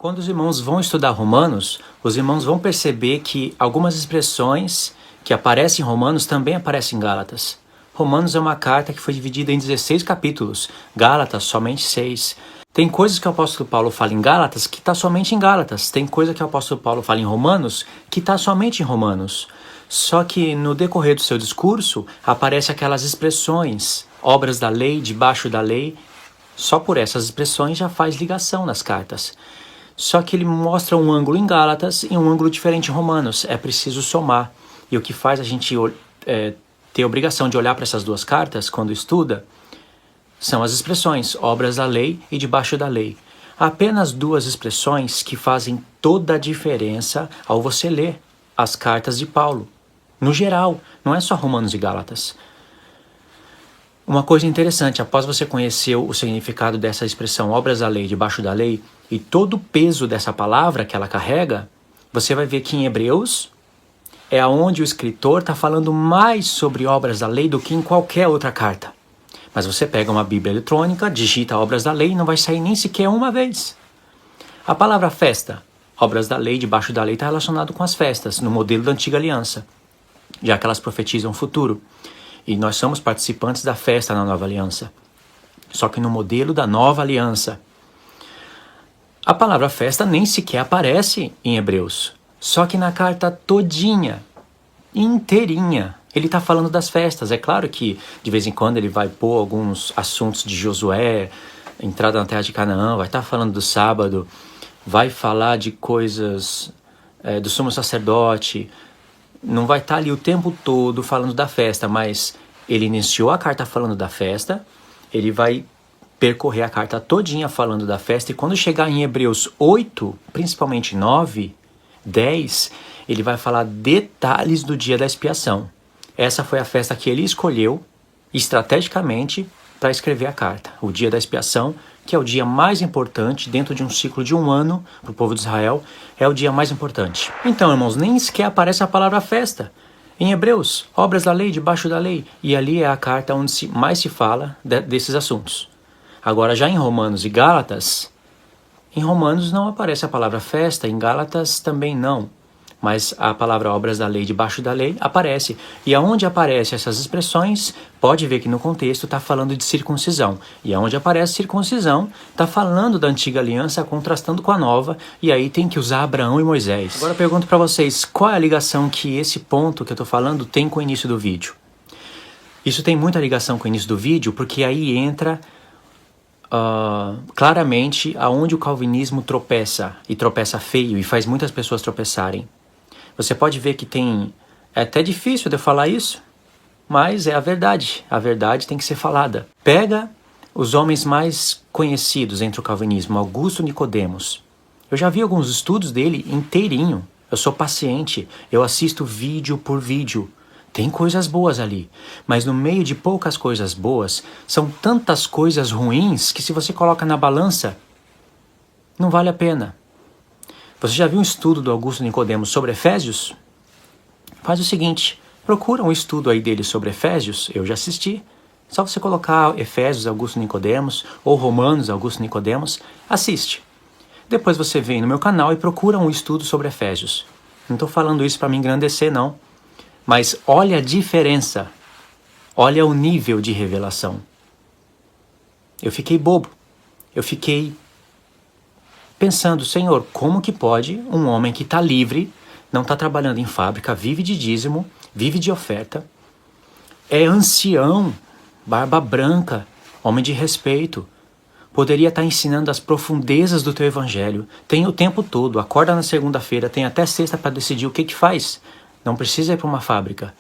Quando os irmãos vão estudar Romanos, os irmãos vão perceber que algumas expressões que aparecem em Romanos também aparecem em Gálatas. Romanos é uma carta que foi dividida em 16 capítulos, Gálatas somente 6. Tem coisas que o apóstolo Paulo fala em Gálatas que está somente em Gálatas. Tem coisa que o apóstolo Paulo fala em Romanos que está somente em Romanos. Só que no decorrer do seu discurso aparecem aquelas expressões, obras da lei, debaixo da lei. Só por essas expressões já faz ligação nas cartas. Só que ele mostra um ângulo em Gálatas e um ângulo diferente em Romanos. É preciso somar. E o que faz a gente ter a obrigação de olhar para essas duas cartas quando estuda são as expressões, obras da lei e debaixo da lei. Há apenas duas expressões que fazem toda a diferença ao você ler as cartas de Paulo. No geral, não é só Romanos e Gálatas. Uma coisa interessante, após você conhecer o significado dessa expressão, obras da lei, debaixo da lei, e todo o peso dessa palavra que ela carrega, você vai ver que em Hebreus é onde o escritor está falando mais sobre obras da lei do que em qualquer outra carta. Mas você pega uma Bíblia eletrônica, digita obras da lei e não vai sair nem sequer uma vez. A palavra festa, obras da lei, debaixo da lei, está relacionado com as festas, no modelo da antiga aliança, já que elas profetizam o futuro. E nós somos participantes da festa na nova aliança, só que no modelo da nova aliança. A palavra festa nem sequer aparece em Hebreus, só que na carta todinha, inteirinha, ele está falando das festas. É claro que de vez em quando ele vai pôr alguns assuntos de Josué, entrada na terra de Canaã, vai estar falando do sábado, vai falar de coisas do sumo sacerdote, não vai estar ali o tempo todo falando da festa, mas ele iniciou a carta falando da festa, ele vai percorrer a carta todinha falando da festa, e quando chegar em Hebreus 8, principalmente 9, 10, ele vai falar detalhes do dia da expiação. Essa foi a festa que ele escolheu estrategicamente para escrever a carta. O dia da expiação, que é o dia mais importante dentro de um ciclo de um ano para o povo de Israel, é o dia mais importante. Então, irmãos, nem sequer aparece a palavra festa. Em Hebreus, obras da lei, debaixo da lei. E ali é a carta onde mais se fala desses assuntos. Agora, já em Romanos e Gálatas, em Romanos não aparece a palavra festa, em Gálatas também não. Mas a palavra obras da lei, debaixo da lei, aparece. E aonde aparecem essas expressões, pode ver que no contexto está falando de circuncisão. E aonde aparece circuncisão, está falando da antiga aliança, contrastando com a nova. E aí tem que usar Abraão e Moisés. Agora eu pergunto para vocês, qual é a ligação que esse ponto que eu estou falando tem com o início do vídeo? Isso tem muita ligação com o início do vídeo, porque aí entra claramente aonde o calvinismo tropeça, e tropeça feio, e faz muitas pessoas tropeçarem. Você pode ver que é até difícil de eu falar isso, mas é a verdade tem que ser falada. Pega os homens mais conhecidos entre o calvinismo, Augusto Nicodemos. Eu já vi alguns estudos dele inteirinho, eu sou paciente, eu assisto vídeo por vídeo. Tem coisas boas ali, mas no meio de poucas coisas boas, são tantas coisas ruins que se você coloca na balança, não vale a pena. Você já viu um estudo do Augusto Nicodemos sobre Efésios? Faz o seguinte, procura um estudo aí dele sobre Efésios, eu já assisti. Só você colocar Efésios Augusto Nicodemos ou Romanos Augusto Nicodemos, assiste. Depois você vem no meu canal e procura um estudo sobre Efésios. Não estou falando isso para me engrandecer, não. Mas olha a diferença, olha o nível de revelação. Eu fiquei bobo, eu fiquei pensando, Senhor, como que pode um homem que está livre, não está trabalhando em fábrica, vive de dízimo, vive de oferta, é ancião, barba branca, homem de respeito, poderia estar ensinando as profundezas do teu evangelho, tem o tempo todo, acorda na segunda-feira, tem até sexta para decidir o que faz, não precisa ir para uma fábrica.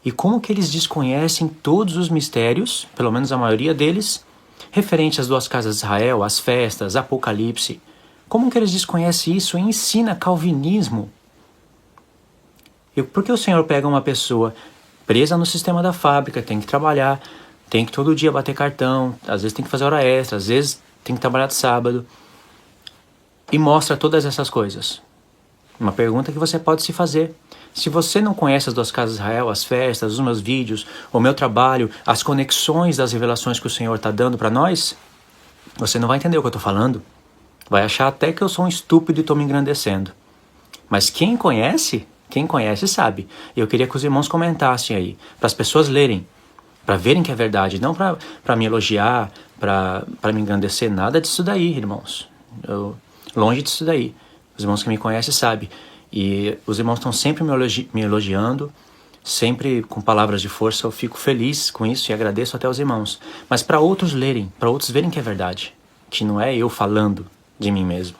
E como que eles desconhecem todos os mistérios, pelo menos a maioria deles, referente às duas casas de Israel, às festas, Apocalipse? Como que eles desconhecem isso e ensina calvinismo? Por que o Senhor pega uma pessoa presa no sistema da fábrica, tem que trabalhar, tem que todo dia bater cartão, às vezes tem que fazer hora extra, às vezes tem que trabalhar de sábado, e mostra todas essas coisas? Uma pergunta que você pode se fazer. Se você não conhece as duas casas de Israel, as festas, os meus vídeos, o meu trabalho, as conexões das revelações que o Senhor está dando para nós, você não vai entender o que eu estou falando. Vai achar até que eu sou um estúpido e estou me engrandecendo. Mas quem conhece sabe. E eu queria que os irmãos comentassem aí, para as pessoas lerem, para verem que é verdade, não para me elogiar, para me engrandecer, nada disso daí, irmãos. Longe disso daí. Os irmãos que me conhecem sabem. E os irmãos estão sempre me elogiando, sempre com palavras de força. Eu fico feliz com isso e agradeço até aos irmãos. Mas para outros lerem, para outros verem que é verdade, que não é eu falando de mim mesmo.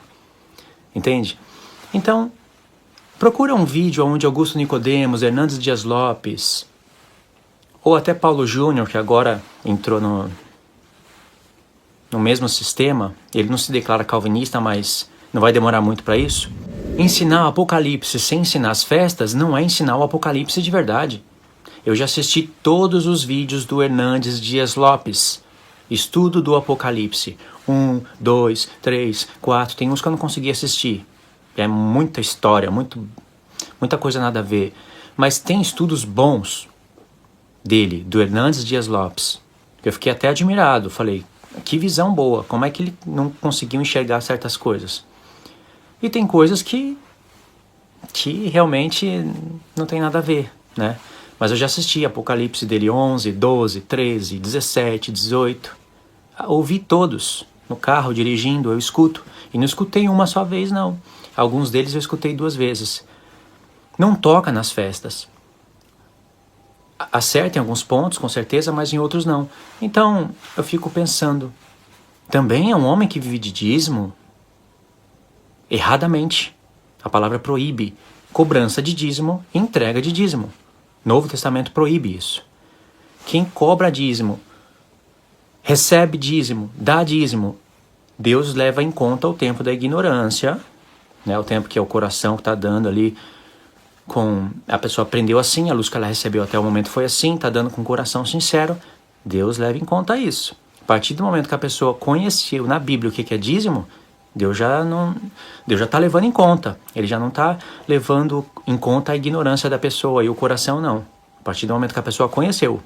Entende? Então, procura um vídeo onde Augusto Nicodemos, Hernandes Dias Lopes, ou até Paulo Júnior, que agora entrou no mesmo sistema. Ele não se declara calvinista, mas não vai demorar muito para isso. Ensinar o Apocalipse sem ensinar as festas não é ensinar o Apocalipse de verdade. Eu já assisti todos os vídeos do Hernandes Dias Lopes. Estudo do Apocalipse. 1, 2, 3, 4. Tem uns que eu não consegui assistir. É muita história, muita coisa nada a ver. Mas tem estudos bons dele, do Hernandes Dias Lopes. Eu fiquei até admirado. Falei, que visão boa. Como é que ele não conseguiu enxergar certas coisas? E tem coisas que realmente não tem nada a ver, né? Mas eu já assisti Apocalipse dele 11, 12, 13, 17, 18. Ouvi todos. No carro, dirigindo, eu escuto. E não escutei uma só vez, não. Alguns deles eu escutei 2 vezes. Não toca nas festas. Acerta em alguns pontos, com certeza, mas em outros não. Então, eu fico pensando, também é um homem que vive de dízimo? Erradamente. A palavra proíbe cobrança de dízimo e entrega de dízimo. Novo Testamento proíbe isso. Quem cobra dízimo, recebe dízimo, dá dízimo, Deus leva em conta o tempo da ignorância, né? O tempo que é o coração que está dando ali, a pessoa aprendeu assim, a luz que ela recebeu até o momento foi assim, está dando com o coração sincero, Deus leva em conta isso. A partir do momento que a pessoa conheceu na Bíblia o que é dízimo, Deus já está levando em conta. Ele já não está levando em conta a ignorância da pessoa e o coração não. A partir do momento que a pessoa conheceu.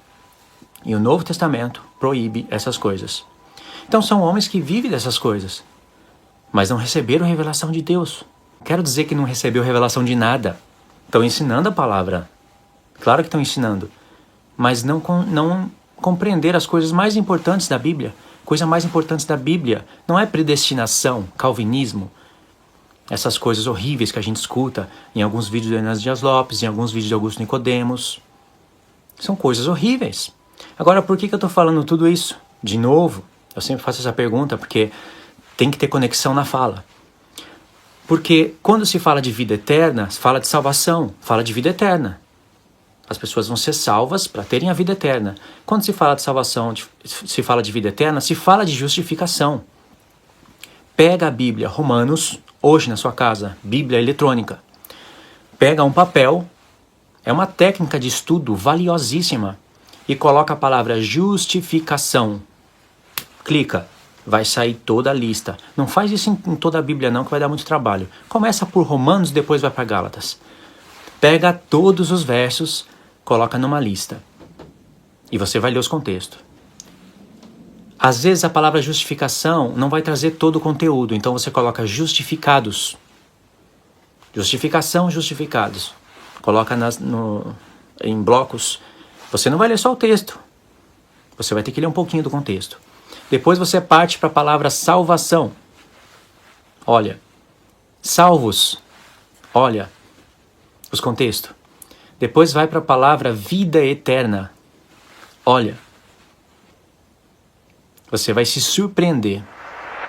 E o Novo Testamento proíbe essas coisas. Então são homens que vivem dessas coisas, mas não receberam revelação de Deus. Quero dizer que não recebeu revelação de nada. Estão ensinando a palavra. Claro que estão ensinando. Mas não compreender as coisas mais importantes da Bíblia. Coisa mais importante da Bíblia não é predestinação, calvinismo, essas coisas horríveis que a gente escuta em alguns vídeos do Hernandes Dias Lopes, em alguns vídeos de Augusto Nicodemos. São coisas horríveis. Agora, por que eu estou falando tudo isso? De novo, eu sempre faço essa pergunta porque tem que ter conexão na fala. Porque quando se fala de vida eterna, se fala de salvação, fala de vida eterna. As pessoas vão ser salvas para terem a vida eterna. Quando se fala de salvação, se fala de vida eterna, se fala de justificação. Pega a Bíblia, Romanos, hoje na sua casa, Bíblia eletrônica. Pega um papel, é uma técnica de estudo valiosíssima, e coloca a palavra justificação. Clica, vai sair toda a lista. Não faz isso em toda a Bíblia não, que vai dar muito trabalho. Começa por Romanos, depois vai para Gálatas. Pega todos os versos, coloca numa lista. E você vai ler os contextos. Às vezes a palavra justificação não vai trazer todo o conteúdo, então você coloca justificados. Justificação, justificados. Coloca em blocos. Você não vai ler só o texto. Você vai ter que ler um pouquinho do contexto. Depois você parte para a palavra salvação. Olha, salvos. Olha os contextos. Depois vai para a palavra vida eterna. Olha. Você vai se surpreender.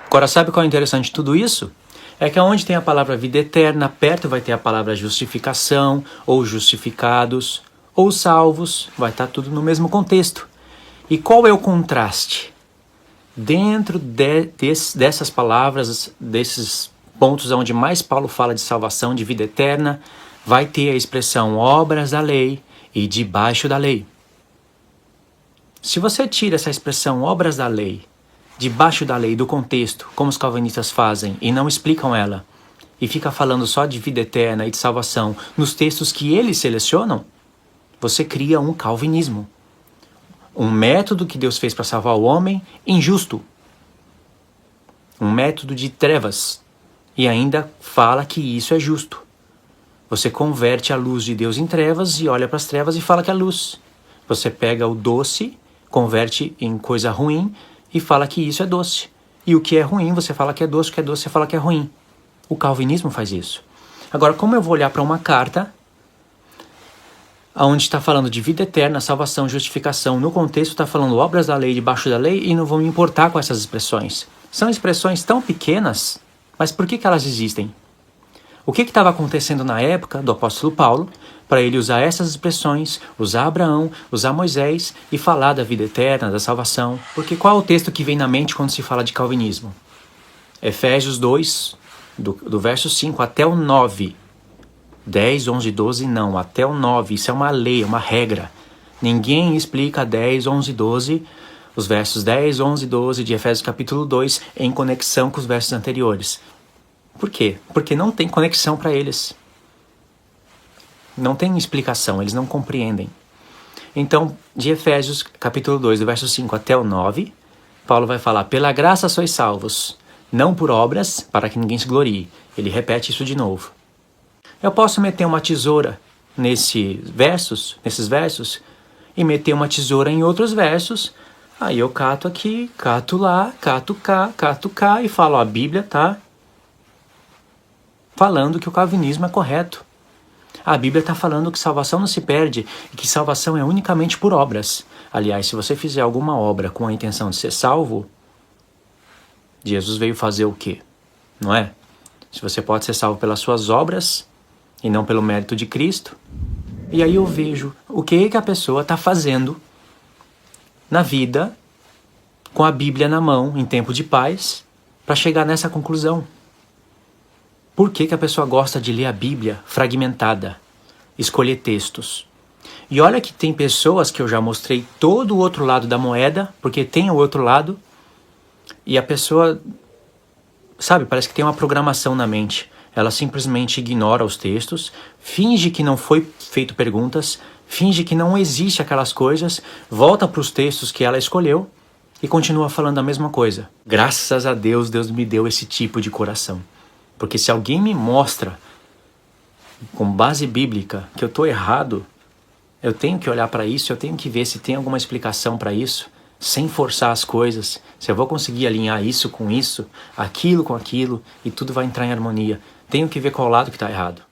Agora, sabe qual é o interessante de tudo isso? É que onde tem a palavra vida eterna, perto vai ter a palavra justificação, ou justificados, ou salvos. Vai estar tudo no mesmo contexto. E qual é o contraste? Dentro dessas palavras, desses pontos onde mais Paulo fala de salvação, de vida eterna, vai ter a expressão obras da lei e debaixo da lei. Se você tira essa expressão obras da lei, debaixo da lei, do contexto, como os calvinistas fazem, e não explicam ela, e fica falando só de vida eterna e de salvação nos textos que eles selecionam, você cria um calvinismo. Um método que Deus fez para salvar o homem injusto. um método de trevas, e ainda fala que isso é justo. Você converte a luz de Deus em trevas e olha para as trevas e fala que é luz. Você pega o doce, converte em coisa ruim e fala que isso é doce. E o que é ruim você fala que é doce, o que é doce você fala que é ruim. O calvinismo faz isso. Agora, como eu vou olhar para uma carta onde está falando de vida eterna, salvação, justificação, no contexto está falando obras da lei, debaixo da lei, e não vou me importar com essas expressões. São expressões tão pequenas, mas por que elas existem? O que estava acontecendo na época do apóstolo Paulo para ele usar essas expressões, usar Abraão, usar Moisés e falar da vida eterna, da salvação? Porque qual é o texto que vem na mente quando se fala de calvinismo? Efésios 2, do verso 5 até o 9. 10, 11, 12 não, até o 9. Isso é uma lei, é uma regra. Ninguém explica 10, 11, 12, os versos 10, 11, 12 de Efésios capítulo 2 em conexão com os versos anteriores. Por quê? Porque não tem conexão para eles. Não tem explicação, eles não compreendem. Então, de Efésios capítulo 2, do verso 5 até o 9, Paulo vai falar: pela graça sois salvos, não por obras, para que ninguém se glorie. Ele repete isso de novo. Eu posso meter uma tesoura nesses versos, e meter uma tesoura em outros versos. Aí eu cato aqui, cato lá, cato cá, e falo: a Bíblia está falando que o calvinismo é correto. A Bíblia está falando que salvação não se perde e que salvação é unicamente por obras. Aliás, se você fizer alguma obra com a intenção de ser salvo, Jesus veio fazer o quê? Não é? Se você pode ser salvo pelas suas obras e não pelo mérito de Cristo. E aí eu vejo o que a pessoa está fazendo na vida com a Bíblia na mão, em tempo de paz, para chegar nessa conclusão. Por que a pessoa gosta de ler a Bíblia fragmentada, escolher textos? E olha que tem pessoas que eu já mostrei todo o outro lado da moeda, porque tem o outro lado, e a pessoa, sabe, parece que tem uma programação na mente. Ela simplesmente ignora os textos, finge que não foi feito perguntas, finge que não existe aquelas coisas, volta para os textos que ela escolheu e continua falando a mesma coisa. Graças a Deus, Deus me deu esse tipo de coração. Porque se alguém me mostra, com base bíblica, que eu estou errado, eu tenho que olhar para isso, eu tenho que ver se tem alguma explicação para isso, sem forçar as coisas, se eu vou conseguir alinhar isso com isso, aquilo com aquilo, e tudo vai entrar em harmonia. Tenho que ver qual lado que está errado.